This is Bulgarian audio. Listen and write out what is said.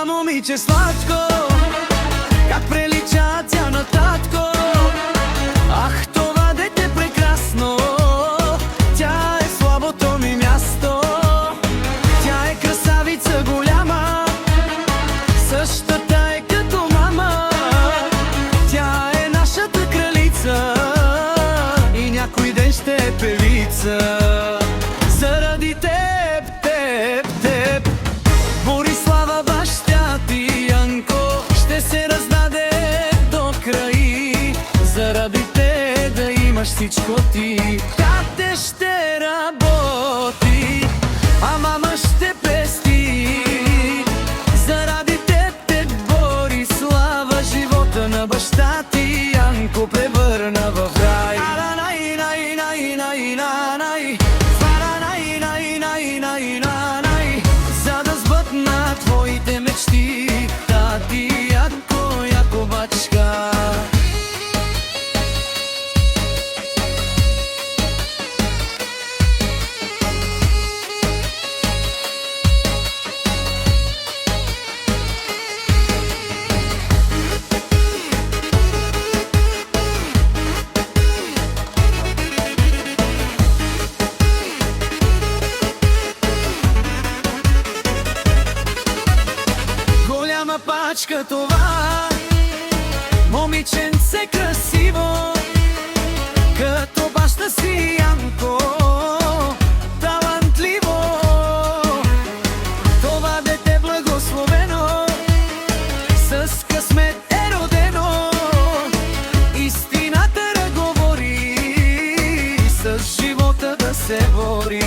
Момиче сладко, как прилича тя на татко. Ах, това дете прекрасно, тя е слабото ми място. Тя е красавица голяма, същата е като мама. Тя е нашата кралица и някой ден ще е певица. Заради теб, теб, теб, Борислава, баща ти Янко, ще се раздаде до край. Заради те да имаш всичко ти. Тате ще работи, а мама ще пести. Заради теб, Борислава, живота на баща ти Янко превърна в рай. За да сбъдна твоите мечти, тати Янко, яко бачка. Пачка това момиченце красиво, като баща си Янко, талантливо. Това дете благословено, с късмет е родено. Истината да говори, с живота да се бори.